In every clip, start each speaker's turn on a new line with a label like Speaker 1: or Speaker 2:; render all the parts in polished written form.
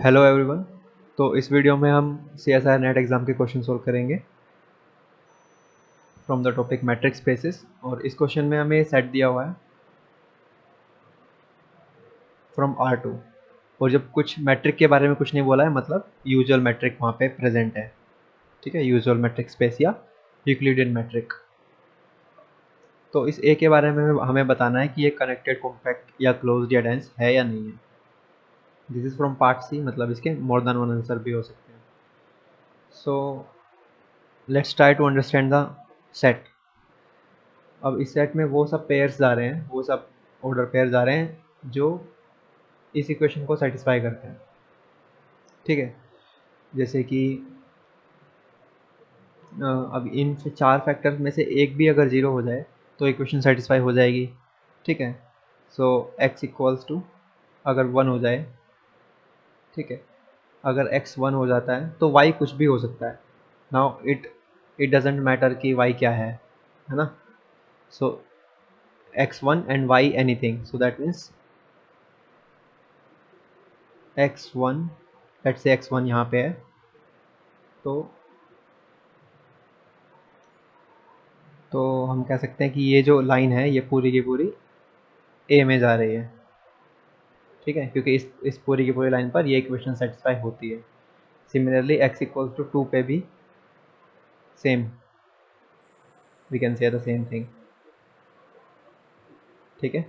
Speaker 1: Hello everyone. तो इस video में हम CSIR नेट एग्ज़ाम के क्वेश्चन सोल्व करेंगे from the topic matrix spaces. और इस क्वेश्चन में हमें सेट दिया हुआ है फ्रॉम R2। और जब कुछ मैट्रिक के बारे में कुछ नहीं बोला है, मतलब यूजुअल मैट्रिक वहाँ पे प्रेजेंट है। ठीक है, यूजुअल मैट्रिक स्पेस या यूक्लिडियन मैट्रिक। तो इस ए के बारे में हमें बताना है कि ये कनेक्टेड, कॉम्पैक्ट या क्लोज्ड या डेंस है या नहीं है। This is from part C, मतलब इसके मोर देन वन आंसर भी हो सकते हैं। So let's try to understand the set. अब इस सेट में वो सब पेयर्स जा रहे हैं, वो सब ऑर्डर पेयर जा रहे हैं जो इस इक्वेशन को सेटिस्फाई करते हैं। ठीक है, जैसे कि अब इन से चार फैक्टर्स में से एक भी अगर ज़ीरो हो जाए तो इक्वेशन सेटिस्फाई हो जाएगी। ठीक है, सो x इक्वल्स टू अगर 1 हो जाए, ठीक है, अगर x 1 हो जाता है तो y कुछ भी हो सकता है। नाउ इट डजेंट मैटर कि y क्या है ना। सो x1 and y anything, so that means x1, let's say x1 यहाँ पे है, तो हम कह सकते हैं कि ये जो लाइन है ये पूरी की पूरी ए में जा रही है। ठीक है, क्योंकि इस पूरी की पूरी लाइन पर ये इक्वेशन सेटिस्फाई होती है। सिमिलरली x इक्वल्स टू 2 पे भी same, we can say the same thing. ठीक है,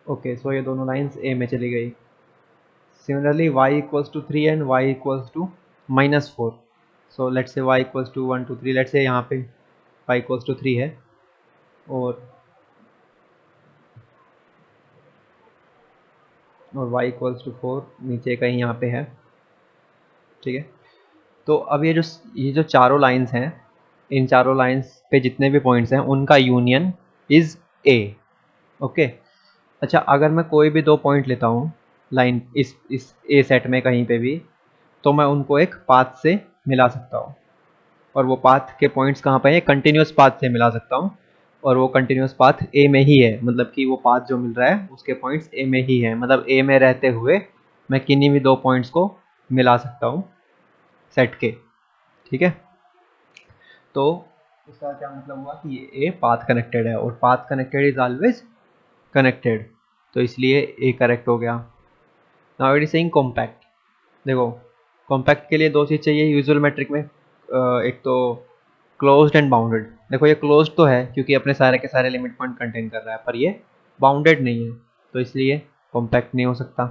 Speaker 1: ओके, सो ये दोनों लाइंस ए में चली गई। Similarly y equals to 3 and y equals to -4। So let's say y equals to 1 2 3, let's say यहाँ पे y इक्वल्स टू 3 है और y इक्वल्स टू 4 नीचे कहीं यहाँ पे है। ठीक है, तो अब ये जो चारों लाइंस हैं, इन चारों लाइंस पे जितने भी पॉइंट्स हैं उनका यूनियन इज ए। ओके, अच्छा, अगर मैं कोई भी दो पॉइंट लेता हूँ लाइन इस ए सेट में कहीं पे भी, तो मैं उनको एक पाथ से मिला सकता हूँ। और वो पाथ के पॉइंट्स कहाँ पे हैं? कंटिन्यूस पाथ से मिला सकता हूँ। और वो कंटिन्यूस पाथ ए में ही है, मतलब कि वो पाथ जो मिल रहा है उसके पॉइंट्स ए में ही है। मतलब ए में रहते हुए मैं किन्हीं भी दो पॉइंट्स को मिला सकता हूँ सेट के। ठीक है, तो इसका क्या मतलब हुआ कि ये ए पाथ कनेक्टेड है, और path connected is always connected, तो इसलिए ए करेक्ट हो गया। Now it is saying compact. देखो, कॉम्पैक्ट के लिए दो चीज़ चाहिए यूजुअल मैट्रिक में, एक तो क्लोज्ड एंड बाउंडेड। देखो, ये क्लोज्ड तो है क्योंकि अपने सारे के सारे लिमिट पॉइंट कंटेन कर रहा है, पर ये बाउंडेड नहीं है, तो इसलिए कॉम्पैक्ट नहीं हो सकता।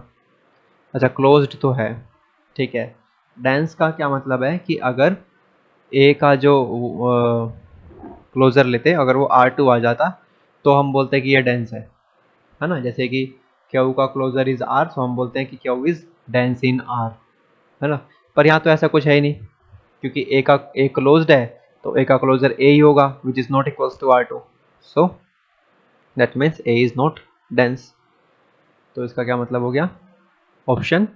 Speaker 1: अच्छा, क्लोज्ड तो है। ठीक है, डेंस का क्या मतलब है कि अगर ए का जो क्लोजर लेते, अगर वो R2 आ जाता तो हम बोलते हैं कि ये डेंस है ना। जैसे कि क्यू का क्लोजर इज R, तो हम बोलते हैं कि Q is dense in R, है ना। पर यहाँ तो ऐसा कुछ है ही नहीं, क्योंकि ए क्लोज्ड है तो ए का क्लोजर ए ही होगा, which is not equals to R2। So that means A is not dense. तो इसका क्या मतलब हो गया? Option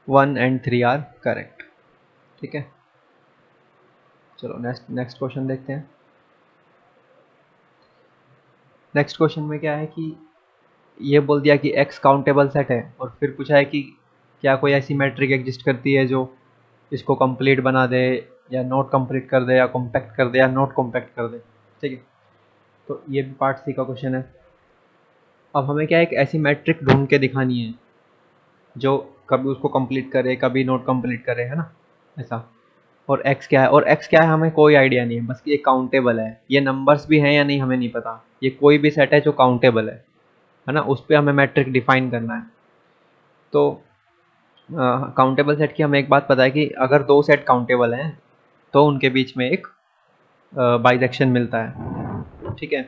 Speaker 1: 1 and 3 are correct. ठीक है, चलो नेक्स्ट क्वेश्चन देखते हैं। नेक्स्ट क्वेश्चन में क्या है कि ये बोल दिया कि x काउंटेबल सेट है, और फिर पूछा है कि क्या कोई ऐसी मैट्रिक एग्जिस्ट करती है जो इसको कंप्लीट बना दे, या नॉट कंप्लीट कर दे, या कॉम्पैक्ट कर दे, या नॉट कॉम्पैक्ट कर दे। ठीक है, तो ये भी पार्ट सी का क्वेश्चन है। अब हमें क्या है, एक ऐसी मैट्रिक ढूंढ के दिखानी है जो कभी उसको कंप्लीट करे, कभी नॉट कंप्लीट करे, है ना, ऐसा। और x क्या है, और x क्या है हमें कोई आइडिया नहीं है, बस ये काउंटेबल है। ये नंबर्स भी हैं या नहीं हमें नहीं पता, ये कोई भी सेट है जो काउंटेबल है ना, उस पर हमें मैट्रिक डिफाइन करना है। तो काउंटेबल सेट की हमें एक बात पता है कि अगर दो सेट काउंटेबल हैं तो उनके बीच में एक बाइजेक्शन मिलता है। ठीक है,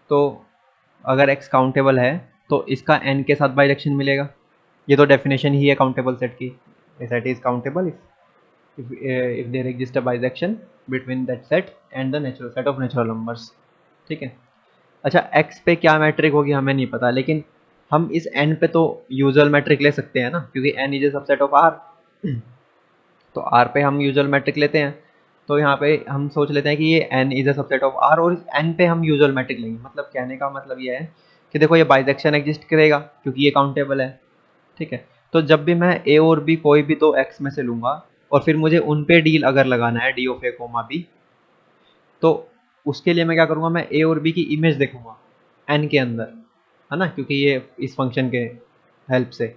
Speaker 1: तो अगर x काउंटेबल है तो इसका n के साथ बाइजेक्शन मिलेगा। ये तो डेफिनेशन ही है काउंटेबल सेट की, a set is countable if there exists a bisection between that set and the natural set of natural numbers। ठीक है, अच्छा, x पे क्या मैट्रिक होगी हमें नहीं पता, लेकिन हम इस n पे तो यूजुअल मैट्रिक ले सकते हैं ना, क्योंकि n is a subset of r। तो r पे हम यूजुअल मैट्रिक लेते हैं, तो यहाँ पे हम सोच लेते हैं कि ये n is a subset of r, और इस n पे हम यूजुअल मैट्रिक लेंगे। मतलब कहने का मतलब ये है कि देखो ये बाइसेक्शन एग्जिस्ट करेगा क्योंकि ये काउंटेबल है, ठीक है। तो जब भी मैं ए और बी कोई भी दो एक्स में से लूंगा और फिर मुझे उन पे डील अगर लगाना है D of A comma B, तो उसके लिए मैं क्या करूंगा, मैं ए और बी की इमेज देखूंगा एन के अंदर, है ना, क्योंकि ये इस फंक्शन के हेल्प से।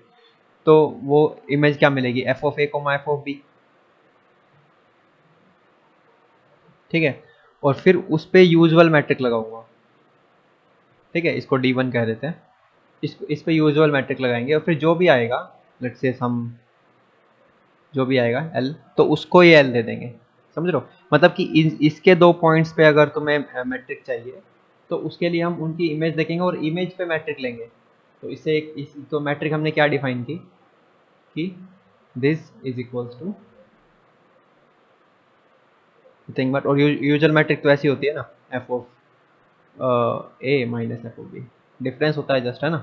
Speaker 1: तो वो इमेज क्या मिलेगी, F of A comma F of B, ठीक है। और फिर उस पे यूजुअल मैट्रिक लगाऊंगा, ठीक है, इसको D1 कह देते हैं। इस पे यूजुअल मैट्रिक लगाएंगे और फिर जो भी आएगा, लेट्स से हम जो भी आएगा L, तो उसको ये L दे देंगे, समझ रहे हो। मतलब कि इसके दो पॉइंट्स पे अगर तुम्हें मैट्रिक चाहिए तो उसके लिए हम उनकी इमेज देखेंगे और इमेज पे मैट्रिक लेंगे। तो इससे तो मैट्रिक हमने क्या डिफाइन की कि this is equals to thing but, और यूजुअल मैट्रिक तो ऐसी होती है ना, F of A minus F of B, difference होता है जस्ट, है ना।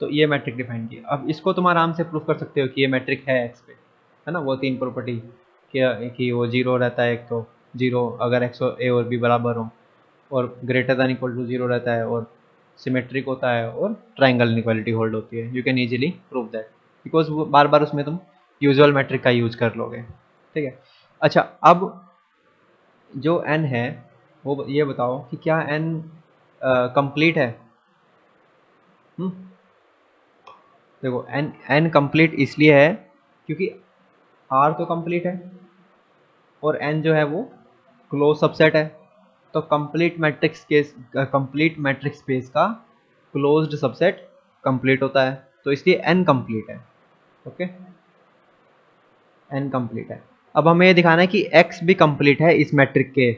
Speaker 1: तो ये मैट्रिक डिफाइन की। अब इसको तुम आराम से प्रूफ कर सकते हो कि ये मैट्रिक है एक्स पे, है ना, वो तीन प्रॉपर्टी कि वो जीरो रहता है, एक तो जीरो अगर एक्स और ए और बी बराबर हो, और greater than equal to zero रहता है, और सिमेट्रिक होता है, और ट्राइंगल इनइक्वालिटी होल्ड होती है। You can easily prove that because बार बार उसमें तुम यूजुअल मैट्रिक का यूज कर लोगे, ठीक है। अच्छा, अब जो एन है वो ये बताओ कि क्या एन कंप्लीट है। हम्म, देखो एन कंप्लीट इसलिए है क्योंकि आर तो कंप्लीट है और एन जो है वो क्लोज सबसेट है। तो कंप्लीट मैट्रिक्स स्पेस का क्लोज्ड सबसेट कंप्लीट होता है, तो इसलिए एन कंप्लीट है। ओके, एन कंप्लीट है। अब हमें ये दिखाना है कि एक्स भी कंप्लीट है इस मैट्रिक के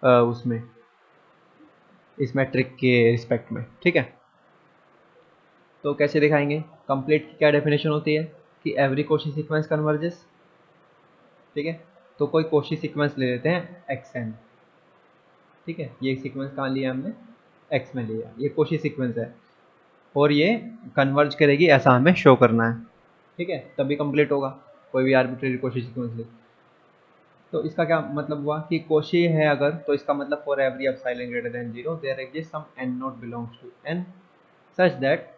Speaker 1: उसमें, इस मैट्रिक के रिस्पेक्ट में, ठीक है। तो कैसे दिखाएंगे, कंप्लीट की क्या डेफिनेशन होती है कि एवरी कोशी सीक्वेंस कन्वर्जेस, ठीक है। तो कोई कोशी सीक्वेंस ले लेते हैं एक्स एन, ठीक है। ये सीक्वेंस कहाँ लिया हमने, एक्स में लिया, ये कोशी सीक्वेंस है और ये कन्वर्ज करेगी ऐसा हमें शो करना है, ठीक है, तभी कंप्लीट होगा। कोई भी आर्बिट्रेरी कोशी सीक्वेंस ले, तो इसका क्या मतलब हुआ कि कोशी है अगर, तो इसका मतलब for every epsilon greater than 0 there exist some n naught belongs to n such that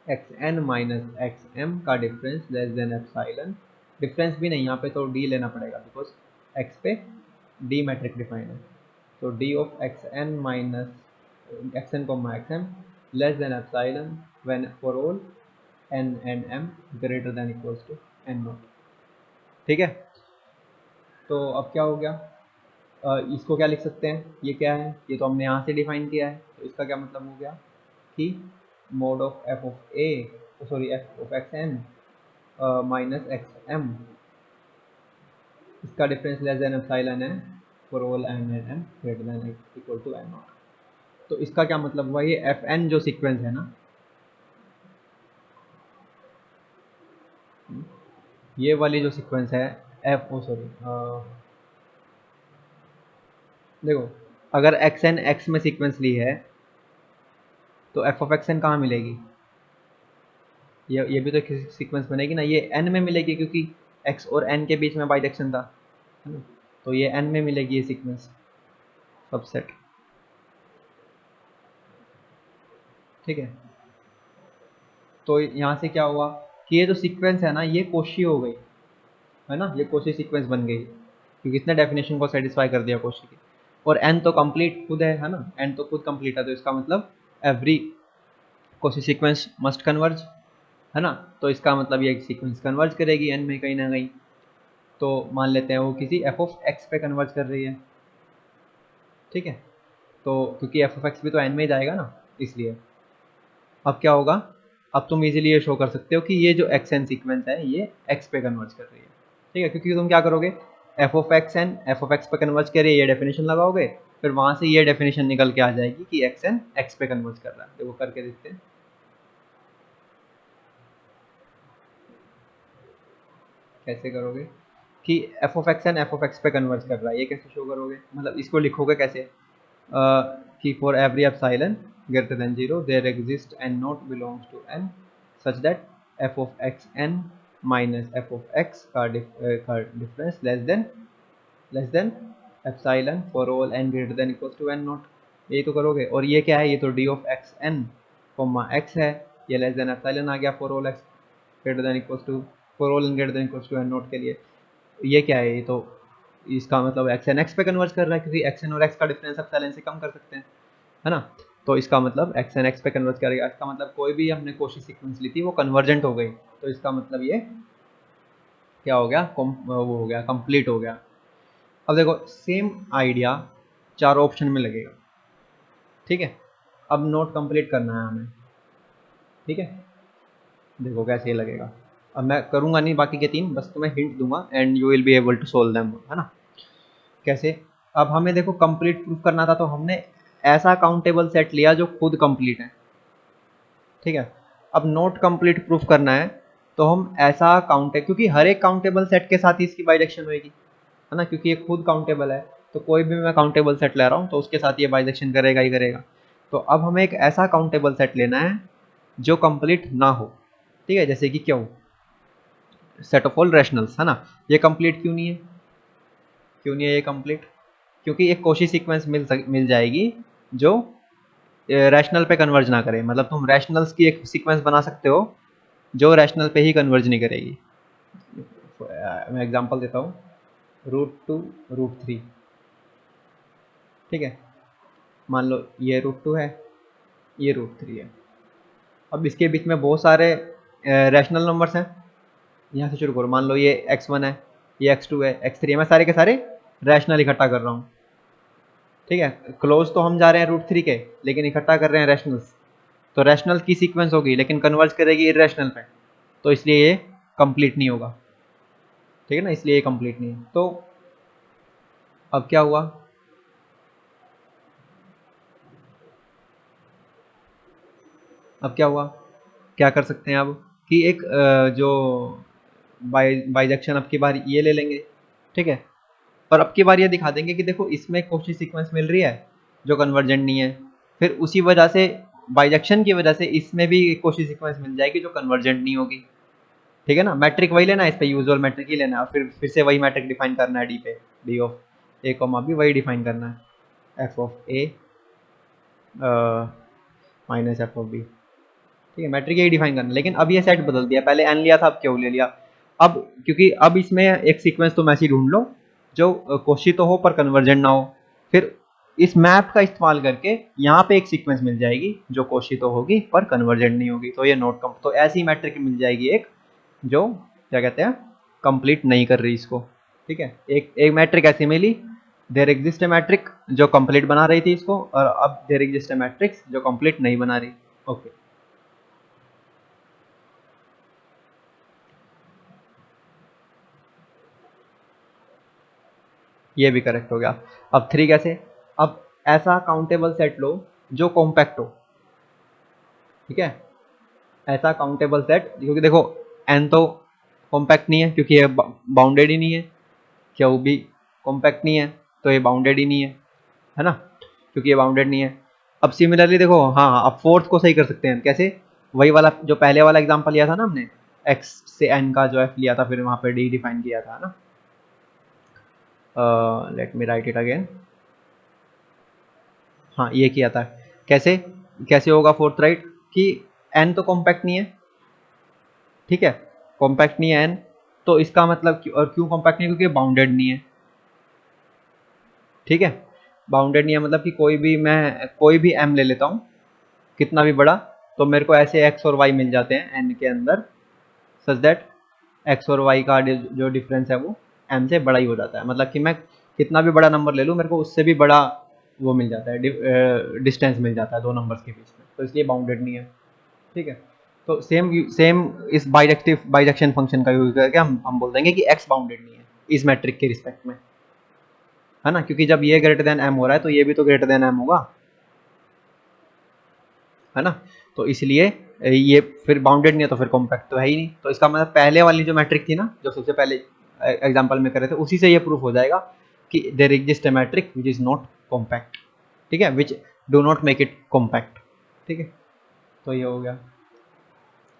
Speaker 1: xn minus xm का difference less than epsilon, difference भी नहीं, यहाँ पे तो d लेना पड़ेगा बिकॉज x पे d मैट्रिक डिफाइन है। तो d of xn minus xn comma xm less than epsilon when for all n and m greater than equals to n naught, ठीक है। तो अब क्या हो गया, इसको क्या लिख सकते हैं, ये क्या है, ये तो हमने यहाँ से डिफाइन किया है, तो इसका क्या मतलब हो गया कि mod of F of A, sorry F of x N minus X M, इसका डिफरेंस लेस देन एप्सिलॉन है for all N and M greater than equal to N naught. तो इसका क्या मतलब हुआ, ये एफ एन जो सीक्वेंस है ना, ये वाली जो सीक्वेंस है एफ ओ सॉरी देखो, अगर एक्स एन एक्स में सीक्वेंस ली है तो एफ ऑफ एक्स एन कहाँ मिलेगी, ये भी तो सीक्वेंस बनेगी ना, ये एन में मिलेगी क्योंकि एक्स और एन के बीच में बाइजेक्शन था, है ना। तो ये एन में मिलेगी ये सीक्वेंस सबसेट, ठीक है। तो यहाँ से क्या हुआ कि ये जो सीक्वेंस है ना ये कोशी हो गई, है ना, ये कोशी सीक्वेंस बन गई क्योंकि इसने डेफिनेशन को सेटिस्फाई कर दिया कोशी की। और एन तो कंप्लीट खुद है ना, एन तो खुद कंप्लीट है, तो इसका मतलब every Cauchy sequence must converge, है ना। तो इसका मतलब ये सीक्वेंस कन्वर्ज करेगी एन में कहीं ना कहीं। तो मान लेते हैं वो किसी एफ ऑफ एक्स पे कन्वर्ज कर रही है, ठीक है। तो क्योंकि एफ ऑफ एक्स भी तो एन में ही जाएगा ना, इसलिए अब क्या होगा, अब तुम इजीली ये शो कर सकते हो कि ये जो एक्स एन सीक्वेंस है ये एक्स पे कन्वर्ज कर रही है, ठीक है। क्योंकि तुम क्या करोगे, F of x N F of X पे कन्वर्ज कर रही है, ये डेफिनेशन लगाओगे, फिर वहां से ये डेफिनेशन निकल के आ जाएगी कि एक्स एन एक्स पे कन्वर्ज कर रहा है। देखो करके देखते हैं कैसे करोगे कि F of x N F of X पे कन्वर्ज कर रहा है, ये कैसे शो करोगे, मतलब इसको लिखोगे कैसे, कि for every epsilon greater than 0 there exist n not belongs to n such that f of x N minus F of x का difference less than epsilon for all N greater than equals to N not. यही तो करोगे। और ये क्या है, ये तो d of x n comma x है, ये लेस देन एप्सिलॉन आ गया for all x greater than equals to, for all N greater than equals to N naught के लिए। ये क्या है, ये तो इसका मतलब एक्स एन एक्स पे कन्वर्ट कर रहा है, क्योंकि एक्स एन और एक्स का डिफरेंस एप्सिलॉन से कम कर सकते हैं, है ना। तो इसका मतलब एक्स एन एक्स पे कन्वर्ट करेगा, इसका मतलब कोई भी हमने कोशी सीक्वेंस ली थी वो कन्वर्जेंट हो गई, तो इसका मतलब ये क्या हो गया, वो हो गया, कंप्लीट हो गया। अब देखो सेम आइडिया चारों ऑप्शन में लगेगा, ठीक है। अब नोट कंप्लीट करना है हमें, ठीक है। देखो कैसे ये लगेगा, अब मैं करूँगा नहीं बाकी के तीन, बस तुम्हें हिंट दूंगा and you will be able to solve them, है ना। कैसे, अब हमें देखो कंप्लीट प्रूफ करना था, तो हमने ऐसा काउंटेबल सेट लिया जो खुद कंप्लीट है, ठीक है। अब नोट कंप्लीट प्रूफ करना है, तो हम ऐसा काउंट है, क्योंकि हर एक काउंटेबल सेट के साथ ही इसकी बाइजेक्शन होगी, है ना, क्योंकि ये खुद काउंटेबल है, तो कोई भी मैं काउंटेबल सेट ले रहा हूँ तो उसके साथ ये बाइजेक्शन करेगा ही करेगा। तो अब हमें एक ऐसा काउंटेबल सेट लेना है जो कंप्लीट ना हो, ठीक है। जैसे कि क्यों, सेट ऑफ ऑल रैशनल्स, है ना। ये कंप्लीट क्यों नहीं है, क्यों नहीं है ये कंप्लीट, क्योंकि एक कोशी सीक्वेंस मिल जाएगी जो रैशनल पे कन्वर्ज ना करे, मतलब तुम रैशनल्स की एक सीक्वेंस बना सकते हो जो रैशनल पे ही कन्वर्ज नहीं करेगी। मैं एग्जांपल देता हूँ, √2 √3, ठीक है। मान लो ये √2 है, ये √3 है। अब इसके बीच में बहुत सारे रैशनल नंबर्स हैं, यहाँ से शुरू करो, मान लो ये x1 है, ये x2 है, x3 है, मैं सारे के सारे रैशनल इकट्ठा कर रहा हूँ, ठीक है। क्लोज तो हम जा रहे हैं √3 के, लेकिन इकट्ठा कर रहे हैं रैशनल्स, तो रैशनल की सीक्वेंस होगी लेकिन कन्वर्ज करेगी इरेशनल पे, तो इसलिए ये कंप्लीट नहीं होगा, ठीक है ना, इसलिए ये कंप्लीट नहीं है। तो अब क्या हुआ, अब क्या हुआ, क्या कर सकते हैं अब, कि एक जो बाइजेक्शन अब की बार ये ले लेंगे, ठीक है। और अब की बार ये दिखा देंगे कि देखो इसमें कोशी सीक्वेंस मिल रही है जो कन्वर्जेंट नहीं है, फिर उसी वजह से बाइजेक्शन की वजह से इसमें भी एक कोशी सीक्वेंस मिल जाएगी जो कन्वर्जेंट नहीं होगी, ठीक है ना। मैट्रिक वही लेना है, इस पे यूजुअल मैट्रिक ही लेना है, और फिर से वही मैट्रिक डिफाइन करना है डी पे, D of A comma B वही डिफाइन करना है, F of A minus F of B, ठीक है। मैट्रिक यही डिफाइन करना, लेकिन अब ये सेट बदल दिया, पहले एन लिया था अब क्यों ले लिया, अब क्योंकि अब इसमें एक सीक्वेंस तुम ऐसी ढूंढ लो जो कोशी तो हो पर कन्वर्जेंट ना हो, फिर इस मैप का इस्तेमाल करके यहाँ पे एक सीक्वेंस मिल जाएगी जो कोशी तो होगी पर कन्वर्जेंट नहीं होगी, तो ये नोट कम, तो ऐसी मैट्रिक मिल जाएगी एक जो क्या कहते हैं कंप्लीट नहीं कर रही इसको, ठीक है। एक एक मैट्रिक ऐसी मिली, देयर एग्जिस्ट ए मैट्रिक जो कंप्लीट बना रही थी इसको, और अब देयर एग्जिस्ट ए मैट्रिक्स जो कंप्लीट नहीं बना रही, ओके। ये भी करेक्ट हो गया। अब 3 कैसे, अब ऐसा काउंटेबल सेट लो जो कॉम्पैक्ट हो, ठीक है। ऐसा काउंटेबल सेट, क्योंकि देखो एन तो कॉम्पैक्ट नहीं है क्योंकि ये बाउंडेड ही नहीं है, क्यू भी कॉम्पैक्ट नहीं है तो ये बाउंडेड ही नहीं है ना, क्योंकि ये बाउंडेड नहीं है। अब सिमिलरली देखो, हाँ हाँ, अब फोर्थ को सही कर सकते हैं कैसे, वही वाला जो पहले वाला एग्जांपल लिया था ना हमने, x से n का जो f लिया था, फिर वहाँ पे d डिफाइन किया था ना, let me right it again, हाँ ये किया था। कैसे, कैसे होगा फोर्थ राइट, कि n तो कॉम्पैक्ट नहीं है, ठीक है, कॉम्पैक्ट नहीं है n, तो इसका मतलब और क्यों कॉम्पैक्ट नहीं है, क्योंकि बाउंडेड नहीं है, ठीक है। बाउंडेड नहीं है मतलब कि कोई भी मैं कोई भी m ले लेता हूँ कितना भी बड़ा, तो मेरे को ऐसे x और y मिल जाते हैं n के अंदर, सच दैट x और y का जो डिफरेंस है वो m से बड़ा ही हो जाता है, मतलब कि मैं कितना भी बड़ा नंबर ले लूँ मेरे को उससे भी बड़ा वो मिल जाता है, डिस्टेंस मिल जाता है दो नंबर्स के बीच में, तो इसलिए बाउंडेड नहीं है, ठीक है। तो सेम सेम इस बाइजेक्शन फंक्शन का यूज करके हम बोल देंगे कि x बाउंडेड नहीं है इस मैट्रिक के रिस्पेक्ट में, है ना, क्योंकि जब ये ग्रेटर देन m हो रहा है तो ये भी तो ग्रेटर देन m होगा, है ना। तो इसलिए ये फिर बाउंडेड नहीं है तो फिर कॉम्पैक्ट तो है ही नहीं, तो इसका मतलब पहले वाली जो मैट्रिक थी ना जो सबसे पहले एग्जांपल में कर रहे थे, उसी से ये प्रूफ हो जाएगा कि there exist a metric which is not compact, ठीक है, which do not make it compact, ठीक है। तो ये हो गया,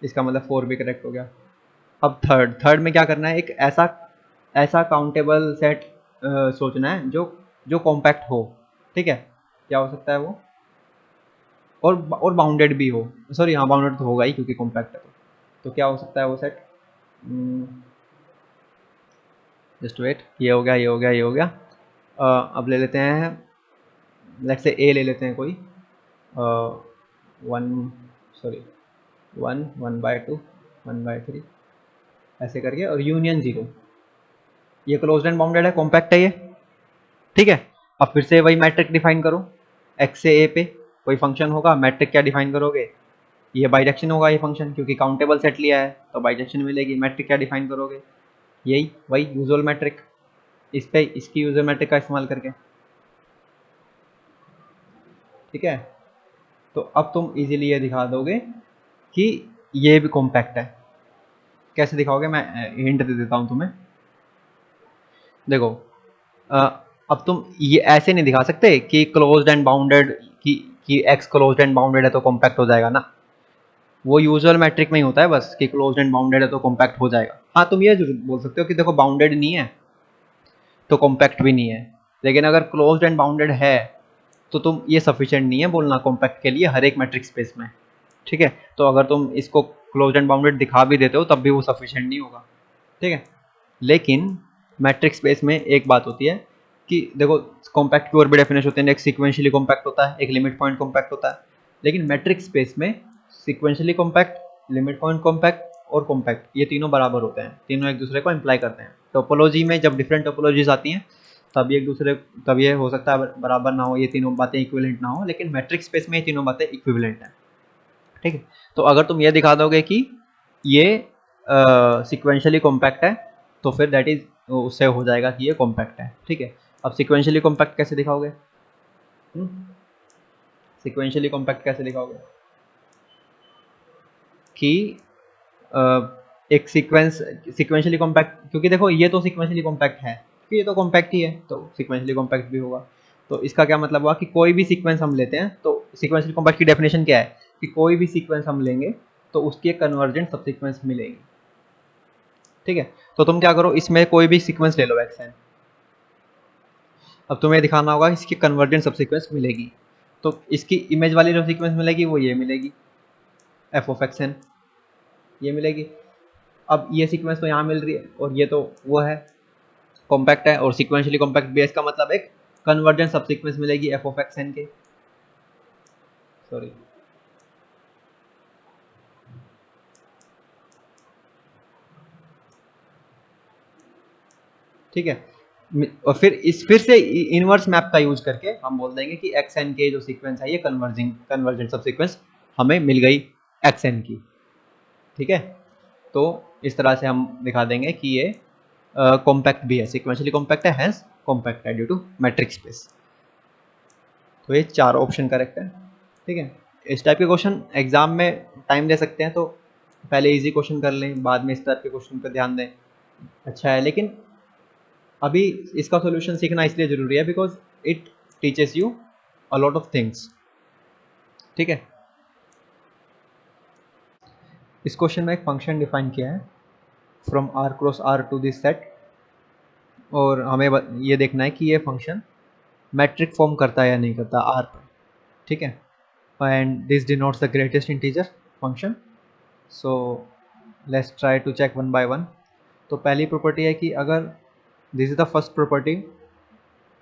Speaker 1: इसका मतलब 4 भी करेक्ट हो गया। अब थर्ड में क्या करना है, एक ऐसा ऐसा काउंटेबल सेट सोचना है जो जो कॉम्पैक्ट हो, ठीक है। क्या हो सकता है वो, और बाउंडेड भी हो, सॉरी हाँ बाउंडेड तो होगा ही क्योंकि कॉम्पैक्ट है तो क्या हो सकता है वो सेट, जस्ट वेट, ये हो गया ये हो गया ये हो गया। अब ले लेते हैं, लेट्स से ए ले लेते हैं कोई, वन, सॉरी वन, 1/2, 1/3 ऐसे करके, और यूनियन जीरो, ये क्लोज्ड एंड बाउंडेड है, कॉम्पैक्ट है ये, ठीक है। अब फिर से वही मैट्रिक डिफाइन करो, एक्स से ए पे कोई फंक्शन होगा, मैट्रिक क्या डिफाइन करोगे, ये बाइजेक्शन होगा ये फंक्शन, क्योंकि काउंटेबल सेट लिया है तो बाइजेक्शन मिलेगी। मैट्रिक क्या डिफाइन करोगे, यही वही यूजुअल मैट्रिक, इस पे इसकी यूजुअल मैट्रिक का इस्तेमाल करके, ठीक है। तो अब तुम इजीली ये दिखा दोगे कि ये भी कॉम्पैक्ट है। कैसे दिखाओगे, मैं हिंट दे देता हूँ तुम्हें। देखो अ, अब तुम ये ऐसे नहीं दिखा सकते कि क्लोज्ड एंड बाउंडेड, कि एक्स क्लोज्ड एंड बाउंडेड है तो कॉम्पैक्ट हो जाएगा ना, वो यूजुअल मैट्रिक में ही होता है बस कि क्लोज्ड एंड बाउंडेड है तो कॉम्पैक्ट हो जाएगा। हाँ तुम ये जरूर बोल सकते हो कि देखो बाउंडेड नहीं है तो कॉम्पैक्ट भी नहीं है, लेकिन अगर क्लोज्ड एंड बाउंडेड है तो तुम ये सफिशिएंट नहीं है बोलना कॉम्पैक्ट के लिए हर एक मैट्रिक स्पेस में, ठीक है। तो अगर तुम इसको क्लोज्ड एंड बाउंडेड दिखा भी देते हो तब भी वो सफिशिएंट नहीं होगा, ठीक है। लेकिन मैट्रिक स्पेस में एक बात होती है कि देखो कॉम्पैक्ट की और भी डेफिनेशन होते हैं, एक सीक्वेंशियली कॉम्पैक्ट होता है, एक लिमिट पॉइंट कॉम्पैक्ट होता है, लेकिन मैट्रिक स्पेस में sequentially compact, limit point compact और कॉम्पैक्ट ये तीनों बराबर होते हैं, तीनों एक दूसरे को इम्प्लाई करते हैं। टोपोलॉजी में जब डिफरेंट टोपोलॉजीज आती हैं तब एक दूसरे, तब ये हो सकता है बराबर ना हो, ये तीनों बातें इक्विवेलेंट ना हो, लेकिन मैट्रिक स्पेस में ये तीनों बातें इक्विवेलेंट हैं, ठीक है। तो अगर तुम ये दिखा दोगे कि ये सिक्वेंशियली कॉम्पैक्ट है तो फिर दैट इज उससे हो जाएगा कि ये कॉम्पैक्ट है, ठीक है। अब सिक्वेंशियली कॉम्पैक्ट कैसे दिखाओगे, सिक्वेंशियली कॉम्पैक्ट कैसे दिखाओगे कि एक सीक्वेंस सिक्वेंशियली कॉम्पैक्ट, क्योंकि देखो ये तो सिक्वेंशियली कॉम्पैक्ट है क्योंकि ये तो कॉम्पैक्ट ही है तो सिक्वेंशियली कॉम्पैक्ट भी होगा। तो इसका क्या मतलब हुआ कि कोई भी सीक्वेंस हम लेते हैं, तो सिक्वेंशियली कॉम्पैक्ट की डेफिनेशन क्या है कि कोई भी सीक्वेंस हम लेंगे तो उसकी एक कन्वर्जेंट सबसीक्वेंस मिलेगी, ठीक है। तो तुम क्या करो, इसमें कोई भी सीक्वेंस ले लो एक्स एन, अब तुम्हें दिखाना होगा इसकी कन्वर्जेंट सबसीक्वेंस मिलेगी, तो इसकी इमेज वाली जो सीक्वेंस मिलेगी वो ये मिलेगी, एफ ऑफ एक्स एन, ये मिलेगी। अब ये सीक्वेंस तो यहाँ मिल रही है और ये तो वो है कॉम्पैक्ट है, और सीक्वेंशियली कॉम्पैक्ट भी है, इसका मतलब एक कन्वर्जेंट सबसीक्वेंस मिलेगी एफ ऑफ एक्स एन के, सॉरी ठीक है। और फिर से इनवर्स मैप का यूज करके हम बोल देंगे कि एक्स एन के जो सीक्वेंस है ये कन्वर्जेंट सब सीक्वेंस हमें मिल गई एक्स एन की, ठीक है। तो इस तरह से हम दिखा देंगे कि ये कॉम्पैक्ट भी है, सिक्वेंशियली कॉम्पैक्ट है, हैंस कॉम्पैक्ट है ड्यू टू मैट्रिक स्पेस। तो ये चार ऑप्शन करेक्ट है, ठीक है। इस टाइप के क्वेश्चन एग्जाम में टाइम दे सकते हैं, तो पहले इजी क्वेश्चन कर लें, बाद में इस टाइप के क्वेश्चन पर ध्यान दें, अच्छा है। लेकिन अभी इसका सॉल्यूशन सीखना इसलिए जरूरी है because it teaches you a lot of things, ठीक है। इस क्वेश्चन में एक फंक्शन डिफाइन किया है from R cross R to this set, और हमें ये देखना है कि ये फंक्शन मैट्रिक फॉर्म करता है या नहीं करता आर पर, ठीक है। And this denotes the greatest integer function, so let's try to check one by one. तो पहली प्रॉपर्टी है कि अगर this is the first property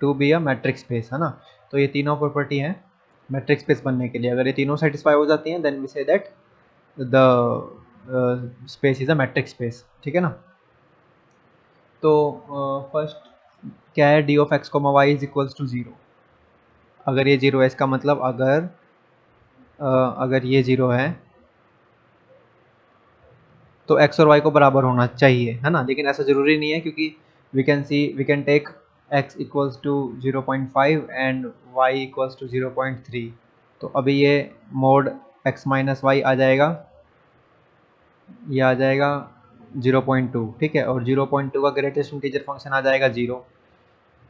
Speaker 1: to be a metric space, है ना। तो ये तीनों प्रॉपर्टी हैं मैट्रिक स्पेस बनने के लिए, अगर ये तीनों सेटिस्फाई हो जाती हैं then we say that the space is a metric space, ठीक है ना। तो फर्स्ट क्या है, D of x comma Y is equals to zero, अगर ये जीरो है इसका मतलब अगर ये जीरो है तो एक्स और वाई को बराबर होना चाहिए, है ना। लेकिन ऐसा ज़रूरी नहीं है क्योंकि we can take x equals to 0.5 and y equals to 0.3, तो अभी ये मोड एक्स माइनस वाई आ जाएगा, ये आ जाएगा 0.2, ठीक है। और 0.2 का ग्रेटेस्ट इंटीजर फंक्शन आ जाएगा 0,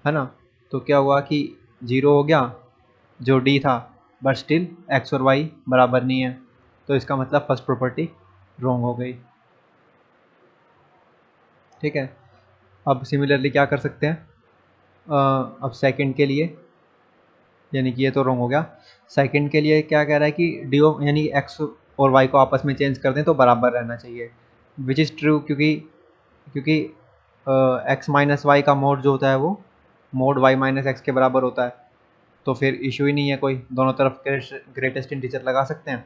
Speaker 1: है ना। तो क्या हुआ कि 0 हो गया जो डी था, बट स्टिल एक्स और वाई बराबर नहीं है, तो इसका मतलब फर्स्ट प्रॉपर्टी रॉन्ग हो गई, ठीक है। अब सिमिलरली क्या कर सकते हैं, अब सेकंड के लिए यानी कि ये तो रॉन्ग हो गया। सेकंड के लिए क्या कह रहा है कि डी ऑफ यानी एक्स और वाई को आपस में चेंज कर दें तो बराबर रहना चाहिए, विच इज़ ट्रू, क्योंकि क्योंकि एक्स माइनस वाई का मोड जो होता है वो मोड वाई माइनस एक्स के बराबर होता है, तो फिर इशू ही नहीं है कोई, दोनों तरफ ग्रेटेस्ट इंटीजर लगा सकते हैं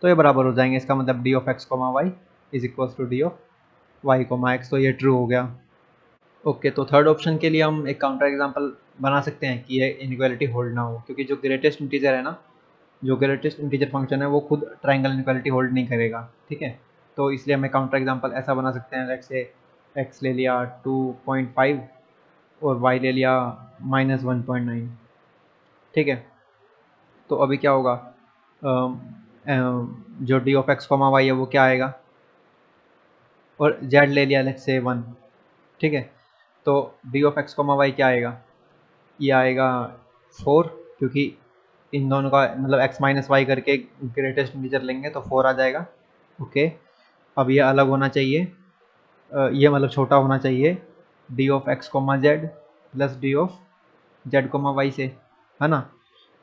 Speaker 1: तो ये बराबर हो जाएंगे। इसका मतलब d of x comma Y is equal to d of y comma x, तो ये ट्रू हो गया। ओके, तो थर्ड ऑप्शन के लिए हम एक काउंटर एग्जांपल बना सकते हैं कि ये इनइक्वालिटी होल्ड ना हो, क्योंकि जो ग्रेटेस्ट इंटीजर है ना, जो ग्रेटेस्ट इंटीजर फंक्शन है वो खुद ट्रायंगल इनइक्वालिटी होल्ड नहीं करेगा, ठीक है। तो इसलिए हमें काउंटर एग्जांपल ऐसा बना सकते हैं, लेट्स से एक्स ले लिया 2.5 और वाई ले लिया -1.9, ठीक है। तो अभी क्या होगा, जो d of x comma y है वो क्या आएगा, और जेड ले लिया लेट्स से 1, ठीक है। तो d of x comma y क्या आएगा, ये आएगा 4, क्योंकि इन दोनों का मतलब x माइनस वाई करके ग्रेटेस्ट इंटीजर लेंगे तो 4 आ जाएगा। ओके, अब ये अलग होना चाहिए, ये मतलब छोटा होना चाहिए d of x comma z plus d of z comma y से, है ना।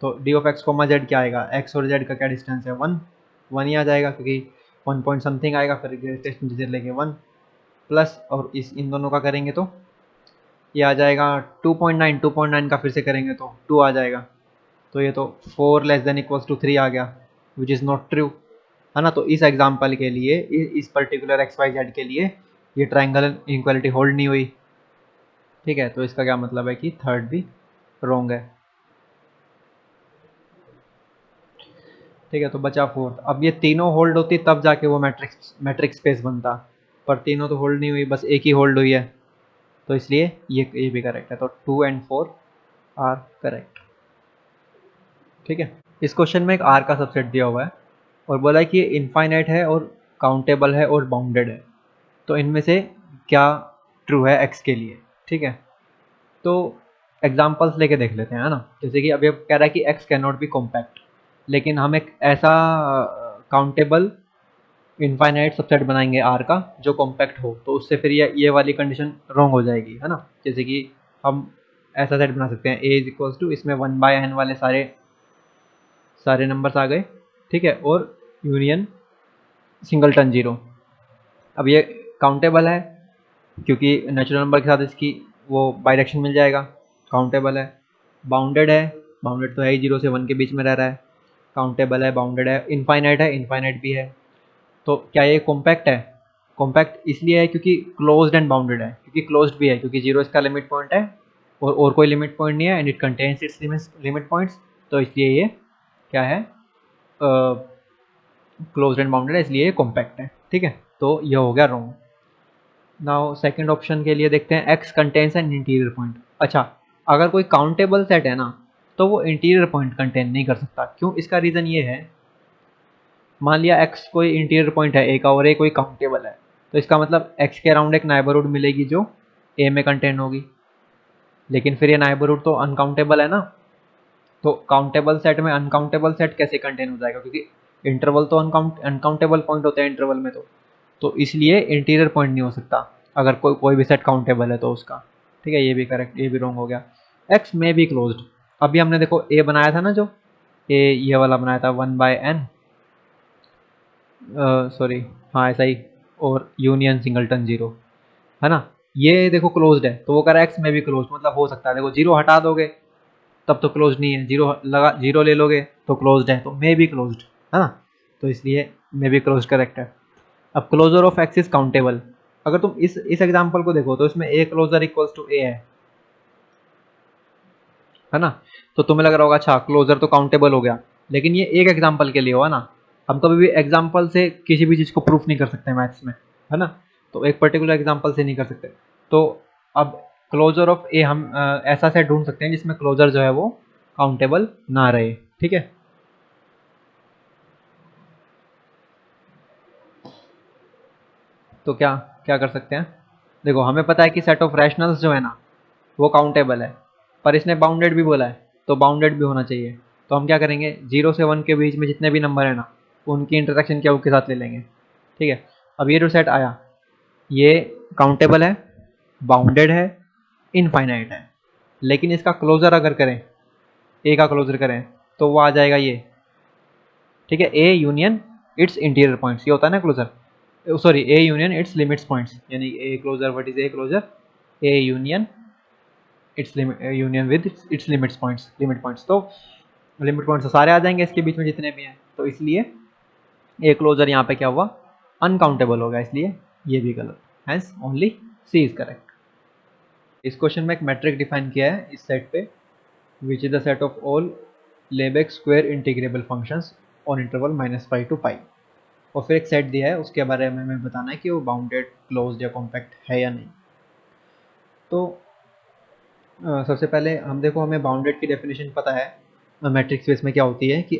Speaker 1: तो d of x comma z क्या आएगा, एक्स और जेड का क्या डिस्टेंस है, 1 ही आ जाएगा, क्योंकि 1 पॉइंट समथिंग आएगा, फिर ग्रेटेस्ट इंटीजर लेंगे 1 प्लस, और इन दोनों का करेंगे तो ये आ जाएगा 2.9 का फिर से करेंगे तो 2 आ जाएगा। तो ये तो 4 लेस देन इक्वल्स टू 3 आ गया, विच इज़ नॉट ट्रू, है ना। तो इस एग्जाम्पल के लिए इस पर्टिकुलर एक्स वाई जेड के लिए ये ट्राइंगल इनक्वालिटी होल्ड नहीं हुई, ठीक है। तो इसका क्या मतलब है कि थर्ड भी रॉन्ग है, ठीक है। तो बचा फोर्थ। अब ये तीनों होल्ड होती तब जाके वो मैट्रिक्स स्पेस बनता, पर तीनों तो होल्ड नहीं हुई, बस एक ही होल्ड हुई है, तो इसलिए ये भी करेक्ट है। तो 2 एंड 4 आर करेक्ट, ठीक है। इस क्वेश्चन में एक आर का सबसेट दिया हुआ है और बोला है कि ये इनफाइनाइट है और काउंटेबल है और बाउंडेड है, तो इनमें से क्या ट्रू है एक्स के लिए, ठीक है। तो एग्जांपल्स लेके देख लेते हैं, है ना। जैसे कि अभी कह रहा है कि x can not be compact, लेकिन हम एक ऐसा काउंटेबल इनफाइनाइट सबसेट बनाएंगे आर का जो कॉम्पैक्ट हो, तो उससे फिर ये वाली कंडीशन रॉन्ग हो जाएगी, है ना। जैसे कि हम ऐसा सेट बना सकते हैं ए इज इक्वल्स टू, इसमें 1/n वाले सारे सारे नंबर्स आ गए, ठीक है, और यूनियन सिंगलटन 0। अब ये काउंटेबल है क्योंकि नेचुरल नंबर के साथ इसकी वो बायरेक्शन मिल जाएगा, काउंटेबल है। बाउंडेड है, बाउंडेड तो है ही, 0 से 1 के बीच में रह रहा है, काउंटेबल है, बाउंडेड है। इनफाइनाइट है, इनफाइनाइट भी है। तो क्या ये कॉम्पैक्ट है, कॉम्पैक्ट इसलिए है क्योंकि क्लोज्ड एंड बाउंडेड है, क्योंकि क्लोज्ड भी है क्योंकि 0 इसका लिमिट पॉइंट है और कोई लिमिट पॉइंट नहीं है, and it contains it's limit points, तो इसलिए ये क्या है, क्लोज्ड एंड बाउंडेड है, इसलिए ये कॉम्पैक्ट है, ठीक है। तो ये हो गया रॉन्ग। नाउ सेकंड ऑप्शन के लिए देखते हैं, x contains an interior point. अच्छा, अगर कोई काउंटेबल सेट है ना तो वो इंटीरियर पॉइंट कंटेन नहीं कर सकता। क्यों, इसका रीज़न ये है, मान लिया एक्स कोई इंटीरियर पॉइंट है ए का और ए कोई काउंटेबल है, तो इसका मतलब एक्स के अराउंड एक नाइबरहुड मिलेगी जो ए में कंटेन होगी, लेकिन फिर ये नाइबरहुड तो अनकाउंटेबल है ना। तो काउंटेबल सेट में अनकाउंटेबल सेट कैसे कंटेन हो जाएगा, क्योंकि इंटरवल तो अनकाउंटेबल पॉइंट होते हैं इंटरवल में, तो इसलिए इंटीरियर पॉइंट नहीं हो सकता अगर कोई भी सेट काउंटेबल है तो उसका, ठीक है। ये भी करेक्ट, ये भी रॉन्ग हो गया। एक्स में बी क्लोज्ड, अभी हमने देखो ए बनाया था ना, जो ए ये वाला बनाया था 1/n, सॉरी, हाँ ऐसा ही, और यूनियन सिंगलटन 0, है ना। ये देखो क्लोज्ड है, तो वो कह रहा है एक्स में भी क्लोज्ड, मतलब हो सकता है। देखो 0 हटा दोगे तब तो क्लोज्ड नहीं है, 0 ले लोगे तो क्लोज्ड है, तो मे बी क्लोज्ड, है ना। तो इसलिए मे बी क्लोज्ड करेक्ट है। अब closure of x is countable, अगर तुम इस एग्जांपल को देखो तो इसमें A closure equals to A है ना। तो तुम्हें लग रहा होगा अच्छा क्लोजर तो काउंटेबल हो गया, लेकिन ये एक एग्जांपल के लिए हुआ ना। हम कभी भी एग्जांपल से किसी भी चीज़ को प्रूफ नहीं कर सकते मैथ्स में, है ना। तो एक पर्टिकुलर एग्जांपल से नहीं कर सकते। तो अब क्लोजर ऑफ ए हम ऐसा सेट ढूंढ सकते हैं जिसमें क्लोजर जो है वो काउंटेबल ना रहे, ठीक है। तो क्या क्या कर सकते हैं, देखो हमें पता है कि सेट ऑफ रैशनल्स जो है ना वो काउंटेबल है, पर इसने बाउंडेड भी बोला है, तो बाउंडेड भी होना चाहिए। तो हम क्या करेंगे, 0 से 1 के बीच में जितने भी नंबर है ना उनकी इंटरसेक्शन क्या के साथ ले लेंगे, ठीक है। अब ये जो सेट आया ये काउंटेबल है, बाउंडेड है, इनफाइनाइट है, लेकिन इसका क्लोजर अगर करें ए का क्लोजर करें तो वो आ जाएगा ये, ठीक है, A union its interior points, ये होता है ना closure, sorry A union its limits points, यानी A closure, what is A closure, A union its union with its limits points, limit points, तो लिमिट पॉइंट्स तो सारे आ जाएंगे इसके बीच में जितने भी हैं, तो इसलिए ए क्लोजर यहाँ पे क्या हुआ, अनकाउंटेबल होगा, इसलिए ये भी गलत, hence only C is correct. इस क्वेश्चन में एक मैट्रिक डिफाइन किया है इस सेट पे, which is the set of all Lebesgue square integrable functions on interval -π to π, और फिर एक सेट दिया है उसके बारे में हमें बताना है कि वो बाउंडेड, क्लोज्ड या कॉम्पैक्ट है या नहीं। तो सबसे पहले हम देखो, हमें बाउंडेड की डेफिनेशन पता है मैट्रिक्स स्पेस में क्या होती है कि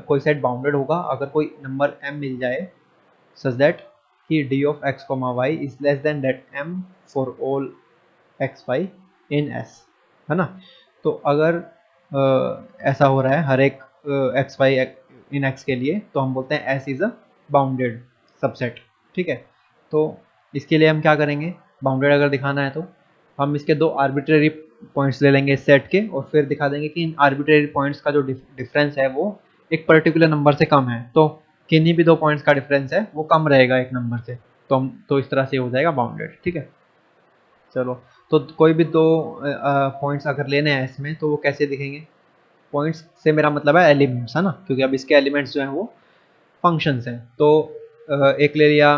Speaker 1: कोई सेट बाउंडेड होगा अगर कोई नंबर m मिल जाए सच दैट कि d of x, y is less than that m for all x y in s, है ना। तो अगर ऐसा हो रहा है हर एक x y इन x के लिए, तो हम बोलते हैं s is a bounded subset, ठीक है। तो इसके लिए हम क्या करेंगे, बाउंडेड अगर दिखाना है तो हम इसके दो आर्बिट्रेरी पॉइंट्स ले लेंगे इस सेट के, और फिर दिखा देंगे कि इन आर्बिट्रेरी पॉइंट्स का जो डिफरेंस है वो एक पर्टिकुलर नंबर से कम है, तो किन्हीं भी दो पॉइंट्स का डिफरेंस है वो कम रहेगा एक नंबर से, तो हम तो इस तरह से हो जाएगा बाउंडेड, ठीक है। चलो, तो कोई भी दो पॉइंट्स अगर लेने हैं इसमें तो वो कैसे दिखेंगे, पॉइंट्स से मेरा मतलब है एलिमेंट्स, है ना, क्योंकि अब इसके एलिमेंट्स जो हैं वो फंक्शंस हैं। तो एक ले लिया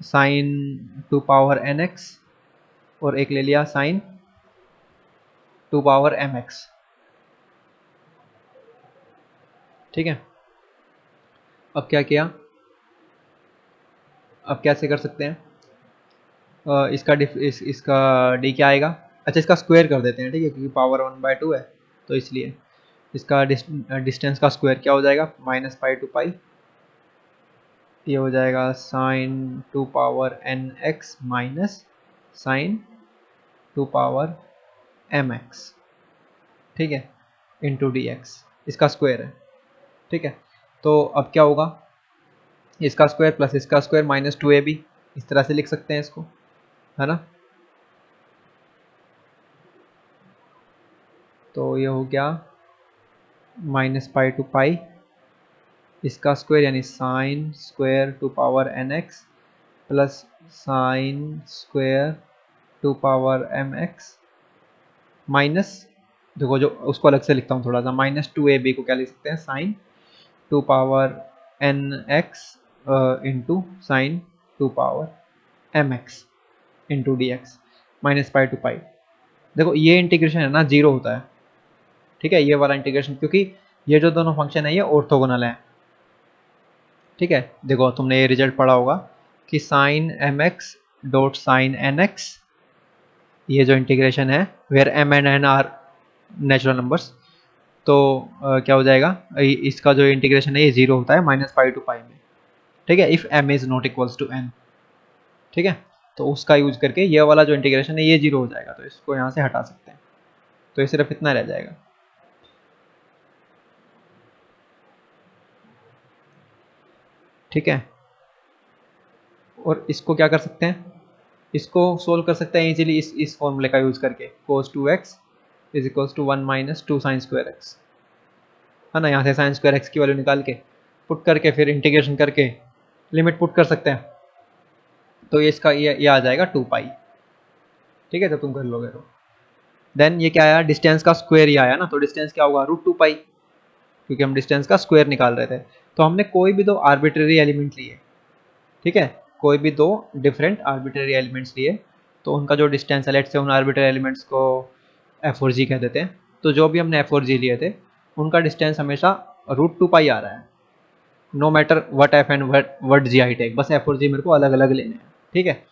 Speaker 1: sine to power n x, और एक ले लिया sine to power m x, ठीक है। अब क्या किया, अब कैसे कर सकते हैं, इसका डी क्या आएगा, अच्छा इसका स्क्वायर कर देते हैं, ठीक है, क्योंकि पावर 1/2 है, तो इसलिए इसका डिस्टेंस का स्क्वायर क्या हो जाएगा, -π to π, ये हो जाएगा sine to power n x minus sine to power m x, ठीक है, इंटू डी एक्स, इसका स्क्वायर है, ठीक है। तो अब क्या होगा, इसका स्क्वायर प्लस इसका स्क्वायर -2ab, इस तरह से लिख सकते हैं इसको, है ना। तो ये हो गया -π to π, इसका स्क्वायर यानी sine square two power n x plus sine square two power m x minus, देखो जो उसको अलग से लिखता हूँ थोड़ा सा, -2ab को क्या लिख सकते हैं, sine to power n x into sine to power m x into d x -π to π। देखो ये इंटीग्रेशन है ना जीरो होता है, ठीक है, ये वाला इंटीग्रेशन, क्योंकि ये जो दोनों फंक्शन है ये ऑर्थोगोनल है, ठीक है। देखो तुमने ये रिजल्ट पढ़ा होगा कि sine m x dot sine n x, ये जो इंटीग्रेशन है where m and n are natural numbers, तो क्या हो जाएगा, इसका जो इंटीग्रेशन है ये जीरो होता है -π to π में, ठीक है, if m is not equals to n, ठीक है। तो उसका यूज करके ये वाला जो इंटीग्रेशन है ये जीरो हो जाएगा, तो इसको यहाँ से हटा सकते हैं, तो ये सिर्फ इतना रह जाएगा, ठीक है। और इसको क्या कर सकते हैं, इसको सोल्व कर सकते हैं इजीली इस फॉर्मूले का यूज करके, cos 2x is equals to 1 - 2 sin square x, है ना। यहाँ से sin स्क्वायर x की वैल्यू निकाल के पुट करके फिर इंटीग्रेशन करके लिमिट पुट कर सकते हैं, तो ये इसका ये आ जाएगा 2π, ठीक है, जब तुम कर लोगे तो। देन ये क्या आया, डिस्टेंस का स्क्वायर ही आया ना, तो डिस्टेंस क्या होगा, √2π, क्योंकि हम डिस्टेंस का स्क्वायर निकाल रहे थे। तो हमने कोई भी दो आर्बिट्रेरी एलिमेंट लिए, ठीक है, कोई भी दो डिफरेंट आर्बिट्रेरी एलिमेंट्स लिए, तो उनका जो डिस्टेंस है, लेट्स से उन आर्बिट्रेरी एलिमेंट्स को f और g कह देते हैं, तो जो भी हमने f और g लिए थे उनका डिस्टेंस हमेशा √2π आ रहा है, no matter what f and what g I take, बस f और g मेरे को अलग अलग लेने हैं, ठीक है।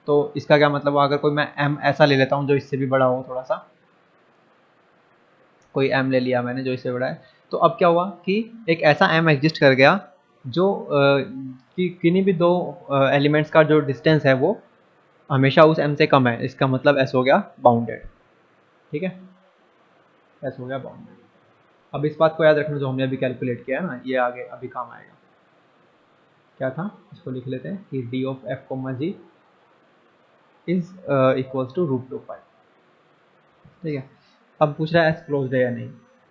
Speaker 1: तो इसका क्या मतलब, अगर कोई मैं m ऐसा ले लेता हूँ जो इससे भी बड़ा हो थोड़ा सा, कोई m ले लिया मैंने जो इससे बड़ा है, तो अब क्या हुआ कि एक ऐसा m एग्जिस्ट कर गया जो कि किन्हीं भी दो एलिमेंट्स का जो डिस्टेंस है वो हमेशा उस m से कम है, इसका मतलब s हो गया बाउंडेड, ठीक है, s हो गया बाउंडेड। अब इस बात को याद रखना जो हमने अभी कैलकुलेट किया है ना, ये आगे अभी काम आएगा, क्या था, इसको लिख लेते हैं कि d of f, g is equals to √2π, ठीक है। अब पूछ रहा है s क्लोज्ड है या नहीं,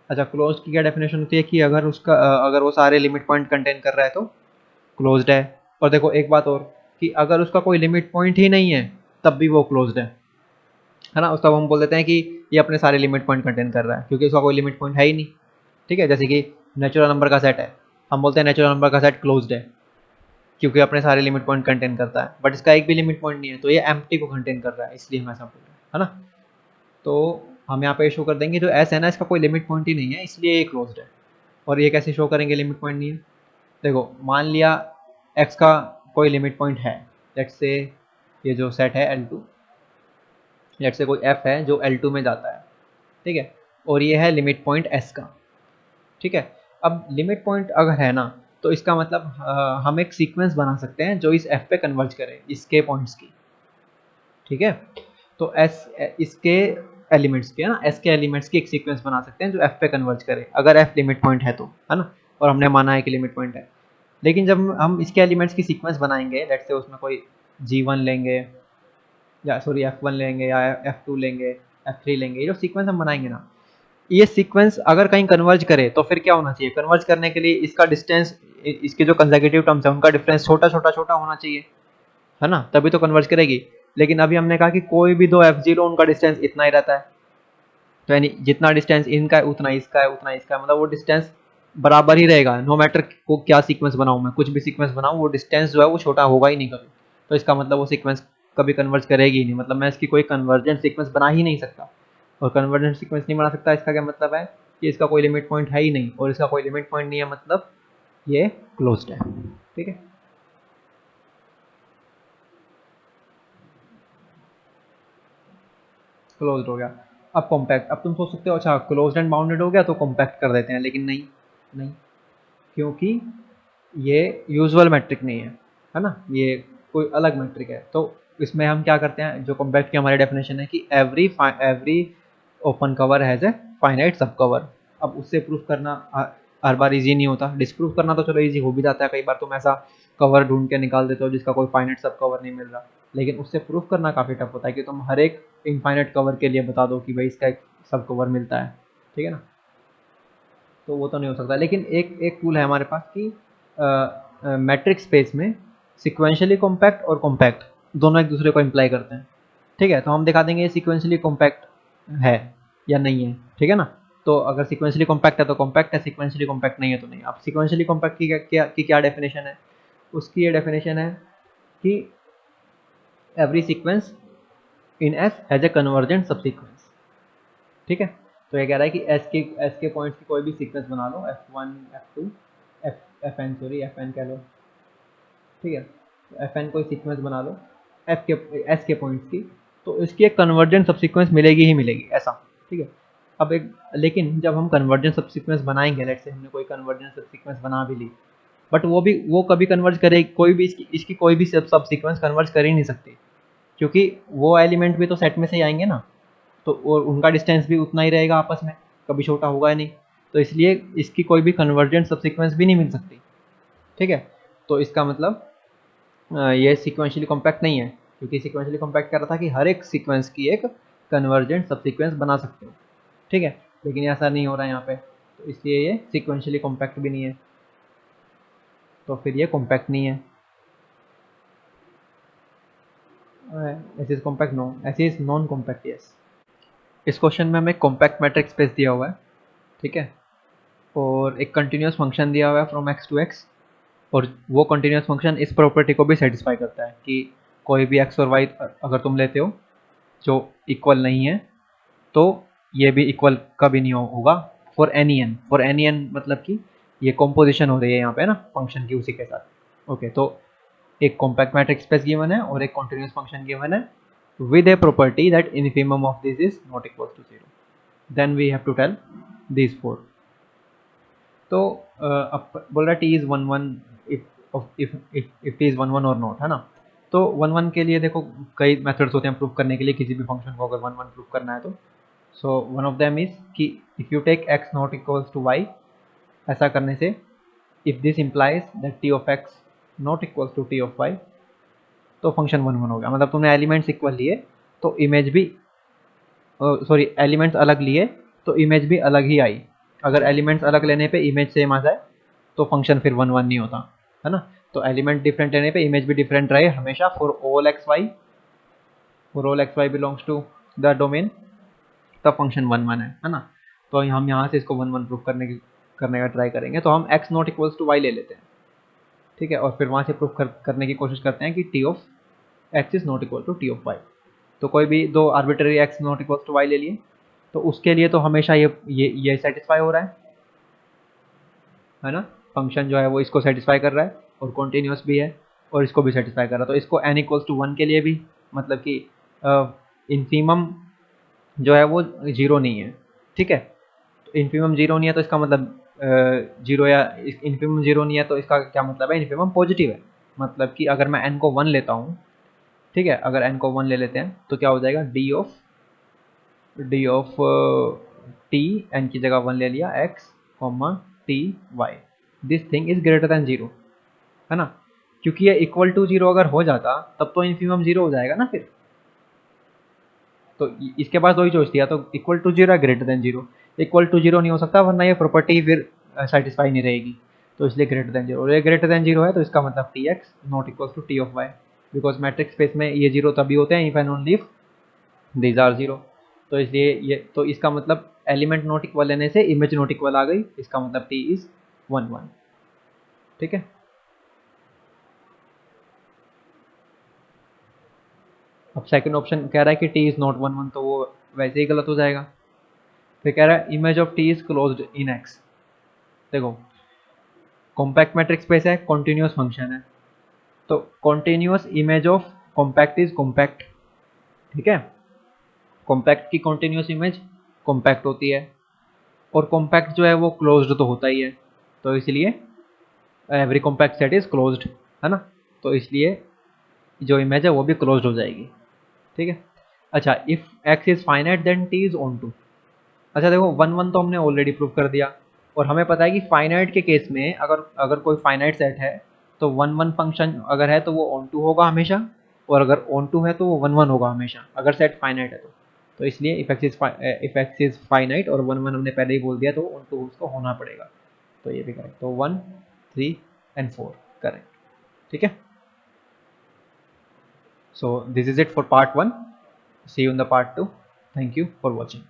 Speaker 1: अच्छा, क्लोज्ड की क्या डेफिनेशन होती है कि अगर उसका अगर वो सारे लिमिट पॉइंट कंटेन कर रहा है तो क्लोज्ड है। और देखो एक बात और, कि अगर उसका कोई लिमिट पॉइंट ही नहीं है तब भी वो क्लोज्ड है ना। उसका हम बोल देते हैं कि ये अपने सारे लिमिट पॉइंट कंटेन कर रहा है, क्योंकि उसका कोई लिमिट पॉइंट है ही नहीं। ठीक है, जैसे कि नेचुरल नंबर का सेट है, हम बोलते हैं नेचुरल नंबर का सेट क्लोज्ड है, क्योंकि अपने सारे लिमिट पॉइंट कंटेन करता है, बट इसका एक भी लिमिट पॉइंट नहीं है, तो ये एम्प्टी को कंटेन कर रहा है, इसलिए हम ऐसा बोल रहे हैं, है ना। तो हम यहाँ पे शो कर देंगे जो एस है ना, इसका कोई लिमिट पॉइंट ही नहीं है, इसलिए ये क्लोज्ड है। और ये कैसे शो करेंगे लिमिट पॉइंट नहीं है? देखो मान लिया एक्स का कोई लिमिट पॉइंट है, लेट्स से ये जो सेट है L2, लेट्स से कोई एफ है जो L2 में जाता है, ठीक है, और ये है लिमिट पॉइंट एस का। ठीक है, अब लिमिट पॉइंट अगर है ना, तो इसका मतलब हम एक सीक्वेंस बना सकते हैं जो इस एफ पे कन्वर्ज करे, इसके पॉइंट्स की। ठीक है, तो एस इसके एलिमेंट्स के, है ना, एस के एलिमेंट्स की एक सीक्वेंस बना सकते हैं जो एफ पे कन्वर्ज करे, अगर एफ लिमिट पॉइंट है तो, है ना, और हमने माना है कि लिमिट पॉइंट है। लेकिन जब हम इसके एलिमेंट्स की सीक्वेंस बनाएंगे, लेट्स से उसमें कोई G1 लेंगे, या सॉरी F1 लेंगे, या F2 लेंगे, F3 लेंगे, ये जो सीक्वेंस हम बनाएंगे ना, ये सीक्वेंस अगर कहीं कन्वर्ज करे तो फिर क्या होना चाहिए? कन्वर्ज करने के लिए इसका डिस्टेंस, इसके जो कंसेक्यूटिव टर्म्स है उनका डिफरेंस छोटा छोटा छोटा होना चाहिए, है ना, तभी तो कन्वर्ज करेगी। लेकिन अभी हमने कहा कि कोई भी दो F0 उनका डिस्टेंस इतना ही रहता है, तो यानी जितना डिस्टेंस इनका है उतना इसका है, उतना इसका है, मतलब वो डिस्टेंस बराबर ही रहेगा, नो मैटर को क्या सीक्वेंस बनाऊं मैं, कुछ भी सीक्वेंस बनाऊं, वो डिस्टेंस जो है वो छोटा होगा ही नहीं कभी। तो इसका मतलब वो सीक्वेंस कभी कन्वर्ज करेगी ही नहीं, मतलब मैं इसकी कोई कन्वर्जेंट सीक्वेंस बना ही नहीं सकता। और कन्वर्जेंट सीक्वेंस नहीं बना सकता, इसका क्या मतलब है कि इसका कोई लिमिट पॉइंट है ही नहीं, और इसका कोई लिमिट पॉइंट नहीं है, मतलब ये क्लोज्ड है। ठीक है, क्लोज्ड हो गया। अब कॉम्पैक्ट, अब तुम सोच सकते हो अच्छा क्लोज्ड एंड बाउंडेड हो गया तो कॉम्पैक्ट कर देते हैं, लेकिन नहीं, नहीं, क्योंकि ये यूजुअल मैट्रिक नहीं है ना, ये कोई अलग मैट्रिक है। तो इसमें हम क्या करते हैं, जो कॉम्पैक्ट की हमारी डेफिनेशन है कि every open cover has a finite सब कवर। अब उससे प्रूफ करना हर बार इजी नहीं होता, डिस्प्रूव करना तो चलो इजी हो भी जाता है, कई बार तुम ऐसा कवर ढूंढ के निकाल देते हो जिसका कोई फाइनाइट सब कवर नहीं मिल रहा। लेकिन उससे प्रूफ करना काफ़ी टफ होता है कि तुम हर एक इनफाइनाइट कवर के लिए बता दो कि भाई इसका एक सब कवर मिलता है। ठीक है ना, तो वो तो नहीं हो सकता। लेकिन एक एक टूल है हमारे पास कि मैट्रिक स्पेस में सिक्वेंशियली कॉम्पैक्ट और कॉम्पैक्ट दोनों एक दूसरे को इम्प्लाई करते हैं। ठीक है, तो हम दिखा देंगे ये सिक्वेंशियली कॉम्पैक्ट है या नहीं है। ठीक है ना, तो अगर सिक्वेंशियली कॉम्पैक्ट है तो कॉम्पैक्ट है, सिक्वेंशियली कॉम्पैक्ट नहीं है तो नहीं। अब सिक्वेंशियली कॉम्पैक्ट की क्या डेफिनेशन है? उसकी ये डेफिनेशन है कि every sequence in S has a convergent सब सीक्वेंस। ठीक है, तो ये कह रहा है कि एस के पॉइंट्स की कोई भी सीक्वेंस बना लो, F1 F2 f n, sorry f n कह लो। ठीक है, तो एफ एन कोई सीक्वेंस बना लो एफ के एस के पॉइंट्स की, तो इसकी एक कन्वर्जेंट सब सीक्वेंस मिलेगी ही मिलेगी, ऐसा। ठीक है, अब एक, लेकिन जब हम कन्वर्जेंट सब सीक्वेंस बनाएंगे, लेट्स से हमने कोई कन्वर्जेंट सब सीक्वेंस बना भी ली, बट वो कभी कन्वर्ज करे, कोई भी इसकी कोई भी सब सीक्वेंस कन्वर्ज कर ही नहीं सकती, क्योंकि वो एलिमेंट भी तो सेट में से ही आएंगे ना, तो और उनका डिस्टेंस भी उतना ही रहेगा आपस में, कभी छोटा होगा ही नहीं। तो इसलिए इसकी कोई भी कन्वर्जेंट सब सीक्वेंस भी नहीं मिल सकती। ठीक है, तो इसका मतलब ये सिक्वेंशियली कॉम्पैक्ट नहीं है, क्योंकि सिक्वेंशियली कॉम्पैक्ट कर रहा था कि हर एक सीक्वेंस की एक कन्वर्जेंट सब सीक्वेंस बना सकते हो। ठीक है, लेकिन ऐसा नहीं हो रहा है यहाँ पे, तो इसलिए ये सिक्वेंशियली कॉम्पैक्ट भी नहीं है, तो फिर ये कॉम्पैक्ट नहीं है। ऐसे इज कॉम्पैक्ट, नो, ऐसे इज नॉन कॉम्पैक्ट, यस। इस क्वेश्चन में हमें कॉम्पैक्ट मैट्रिक्स स्पेस दिया हुआ है। ठीक है, और एक कंटिन्यूस फंक्शन दिया हुआ है फ्रॉम एक्स टू एक्स, और वो कंटिन्यूस फंक्शन इस प्रॉपर्टी को भी सेटिस्फाई करता है कि कोई भी एक्स और वाई अगर तुम लेते हो जो इक्वल नहीं है, तो ये भी इक्वल कभी नहीं होगा फॉर एनी एन, मतलब कि ये कॉम्पोजिशन हो रही है यहाँ पे ना फंक्शन की उसी के साथ। ओके, तो एक कॉम्पैक्ट मैट्रिक्स स्पेस गिवन है और एक कंटिन्यूस फंक्शन गिवन है with a property that infimum of this is not equal to 0, then we have to tell these four। तो अब बोल रहा t is 1 1 if t is 1 1 और not, है ना। तो 1 1 के लिए देखो कई मेथड्स होते हैं प्रूव करने के लिए, किसी भी फंक्शन को अगर 1 1 प्रूव करना है तो। So one of them is कि if you take x not equals to y, ऐसा करने से if this implies that t of x not equals to t of y, तो फंक्शन 1 1 हो गया। मतलब तुमने एलिमेंट्स इक्वल लिए तो इमेज भी, सॉरी एलिमेंट्स अलग लिए तो इमेज भी अलग ही आई। अगर एलिमेंट्स अलग लेने पे इमेज सेम आ जाए तो फंक्शन फिर 1 1 नहीं होता, है ना। तो एलिमेंट डिफरेंट लेने पे इमेज भी डिफरेंट रहे हमेशा for all x y belongs to the domain, तब फंक्शन 1 1 है ना। तो हम यहाँ से इसको 1 1 प्रूफ करने का ट्राई करेंगे। तो हम x not equals to y ले लेते हैं, ठीक है, और फिर वहाँ से प्रूफ करने की कोशिश करते हैं कि t of x is not equal to t of y. तो कोई भी दो arbitrary x not equal to y ले लिए, तो उसके लिए तो हमेशा ये सेटिस्फाई हो रहा है ना। फंक्शन जो है वो इसको सेटिस्फाई कर रहा है और कॉन्टिन्यूस भी है और इसको भी सेटिस्फाई कर रहा है। तो इसको n इक्वल्स टू 1 के लिए भी, मतलब कि इन्फीमम जो है वो जीरो नहीं है, ठीक है। तो इन्फीमम जीरो नहीं है तो इसका मतलब जीरो, या इन्फीमम जीरो नहीं है तो इसका क्या मतलब है, इन्फीमम पॉजिटिव है। मतलब कि अगर मैं n को 1 लेता हूँ, ठीक है, अगर n को 1 ले लेते हैं तो क्या हो जाएगा, डी ऑफ टी, n की जगह 1 ले लिया, x t y, this thing is greater than zero, है ना। क्योंकि ये इक्वल टू जीरो अगर हो जाता तब तो इन्फीमम जीरो हो जाएगा ना फिर। तो इसके पास दो ही चॉइस दिया, तो इक्वल टू जीरो या greater than zero. Equal to zero नहीं हो सकता वरना ये प्रॉपर्टी फिर सेटिस्फाई नहीं रहेगी, तो इसलिए ग्रेटर देन जीरो। ये ग्रेटर देन जीरो है तो इसका मतलब t x not equal to t of y, because matrix space में ये जीरो तभी होते हैं if and only if these are zero. तो इसलिए ये, तो इसका मतलब एलिमेंट नॉट इक्वल लेने से इमेज नॉट इक्वल आ गई, इसका मतलब टी इज 1 1, ठीक है। अब सेकंड ऑप्शन कह रहा है कि टी इज नॉट 1 1, तो वो वैसे ही गलत हो जाएगा। फिर कह रहा है image of T is closed in x. देखो कॉम्पैक्ट मैट्रिक्स स्पेस है, कॉन्टिन्यूस फंक्शन है, तो continuous image of compact is compact, ठीक है। कॉम्पैक्ट की कॉन्टिन्यूस इमेज कॉम्पैक्ट होती है, और कॉम्पैक्ट जो है वो क्लोज्ड तो होता ही है, तो इसलिए every compact set is closed, है ना। तो इसलिए जो इमेज है वो भी क्लोज्ड हो जाएगी, ठीक है। अच्छा, if x is finite then t is onto. अच्छा देखो 1 1 तो हमने ऑलरेडी प्रूव कर दिया, और हमें पता है कि फाइनाइट के केस में अगर अगर कोई फाइनाइट सेट है तो 1 1 फंक्शन अगर है तो वो ऑन टू होगा हमेशा, और अगर ऑन टू है तो वो 1 1 होगा हमेशा, अगर सेट फाइनाइट है तो इसलिए इफ एक्स इज फाइनाइट और 1 1 हमने पहले ही बोल दिया तो ऑन टू उसको होना पड़ेगा, तो ये भी करेक्ट। तो 1 3 एंड 4 करेक्ट, ठीक है। So this is it for part 1, see you in the part 2, thank you for watching.